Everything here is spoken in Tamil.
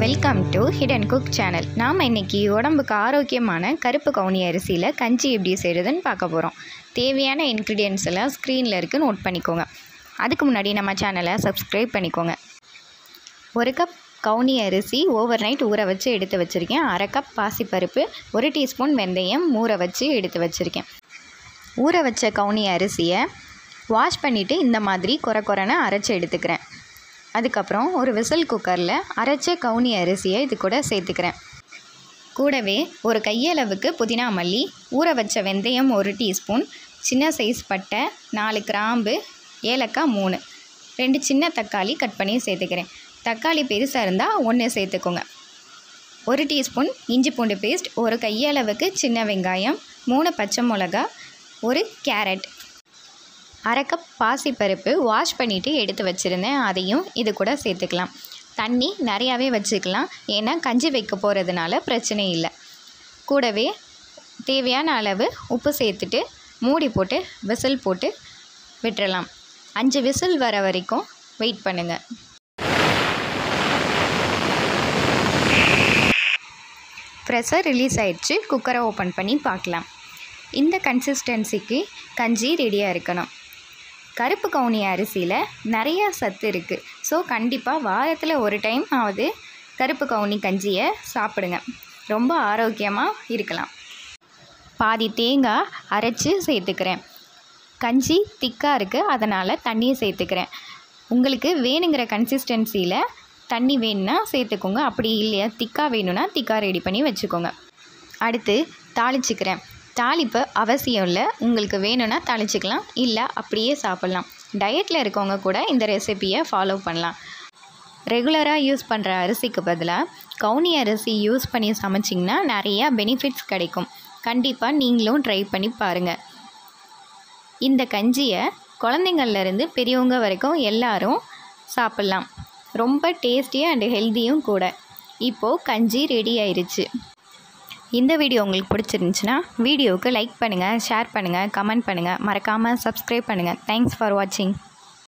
Welcome to hidden cook channel. நாம் இன்றைக்கி உடம்புக்கு ஆரோக்கியமான கருப்பு கவுனி அரிசியில் கஞ்சி எப்படி செய்கிறதுன்னு பார்க்க போகிறோம். தேவையான இன்க்ரீடியன்ட்ஸ் எல்லாம் ஸ்க்ரீனில் இருக்குது, நோட் பண்ணிக்கோங்க. அதுக்கு முன்னாடி நம்ம சேனலை சப்ஸ்கிரைப் பண்ணிக்கோங்க. 1 கப் கவுனி அரிசி ஓவர் நைட் ஊற வச்சு எடுத்து வச்சுருக்கேன். 1/2 கப் பாசிப்பருப்பு, 1 டீஸ்பூன் வெந்தயம் ஊற வச்சு எடுத்து வச்சுருக்கேன். ஊற வச்ச கவுனி அரிசியை வாஷ் பண்ணிவிட்டு இந்த மாதிரி கொரன்னு அரைச்சி எடுத்துக்கிறேன். அதுக்கப்புறம் ஒரு விசில் குக்கரில் அரைச்ச கவுனி அரிசியை இது கூட சேர்த்துக்கிறேன். கூடவே ஒரு கையளவுக்கு புதினா மல்லி, ஊற வச்ச வெந்தயம் 1 டீஸ்பூன், சின்ன சைஸ் பட்டை 4 கிராம்பு, ஏலக்காய் 3, 2 சின்ன தக்காளி கட் பண்ணி சேர்த்துக்கிறேன். தக்காளி பெருசாக இருந்தால் 1 சேர்த்துக்கோங்க. 1 டீஸ்பூன் இஞ்சி பூண்டு பேஸ்ட், ஒரு கையளவுக்கு சின்ன வெங்காயம், 3 பச்சை மிளகா, 1 கேரட், 1/2 கப் பாசிப்பருப்பு வாஷ் பண்ணிவிட்டு எடுத்து வச்சுருந்தேன், அதையும் இது கூட சேர்த்துக்கலாம். தண்ணி நிறையாவே வச்சுக்கலாம், ஏன்னா கஞ்சி வைக்க போகிறதுனால பிரச்சனை இல்லை. கூடவே தேவையான அளவு உப்பு சேர்த்துட்டு மூடி போட்டு விசில் போட்டு விட்டுறலாம். 5 விசில் வர வரைக்கும் வெயிட் பண்ணுங்கள். ப்ரெஷர் ரிலீஸ் ஆயிடுச்சு. குக்கரை ஓப்பன் பண்ணி பார்க்கலாம். இந்த கன்சிஸ்டன்சிக்கு கஞ்சி ரெடியாக இருக்கணும். கருப்பு கவுனி அரிசியில் நிறையா சத்து இருக்குது. ஸோ கண்டிப்பாக வாரத்தில் ஒரு டைம் ஆவது கருப்பு கவுனி கஞ்சியை சாப்பிடுங்க. ரொம்ப ஆரோக்கியமாக இருக்கலாம். பாதி தேங்காய் அரைச்சி சேர்த்துக்கிறேன். கஞ்சி திக்காக இருக்குது, அதனால் தண்ணியை சேர்த்துக்கிறேன். உங்களுக்கு வேணுங்கிற கன்சிஸ்டன்சியில் தண்ணி வேணும்னா சேர்த்துக்கோங்க. அப்படி இல்லையா திக்காக வேணும்னா திக்காக ரெடி பண்ணி வச்சுக்கோங்க. அடுத்து தாளிச்சிக்கிறேன். தாளிப்பு அவசியம் இல்லை, உங்களுக்கு வேணும்னா தாளிச்சிக்கலாம், இல்லை அப்படியே சாப்பிட்லாம். டயட்டில் இருக்கவங்க கூட இந்த ரெசிப்பியை ஃபாலோ பண்ணலாம். ரெகுலராக யூஸ் பண்ணுற அரிசிக்கு பதிலாக கவுனி அரிசி யூஸ் பண்ணி சமைச்சிங்கன்னா நிறையா பெனிஃபிட்ஸ் கிடைக்கும். கண்டிப்பாக நீங்களும் ட்ரை பண்ணி பாருங்கள். இந்த கஞ்சியை குழந்தைங்கள்லேருந்து பெரியவங்க வரைக்கும் எல்லாரும் சாப்பிட்லாம். ரொம்ப டேஸ்டியாக அண்ட் ஹெல்த்தியும் கூட. இப்போது கஞ்சி ரெடி ஆயிடுச்சு. இந்த வீடியோ உங்களுக்கு பிடிச்சிருந்துச்சுன்னா வீடியோவுக்கு லைக் பண்ணுங்கள், ஷேர் பண்ணுங்கள், கமெண்ட் பண்ணுங்கள், மறக்காமல் சப்ஸ்கிரைப் பண்ணுங்கள். தேங்க்ஸ் ஃபார் வாட்சிங்.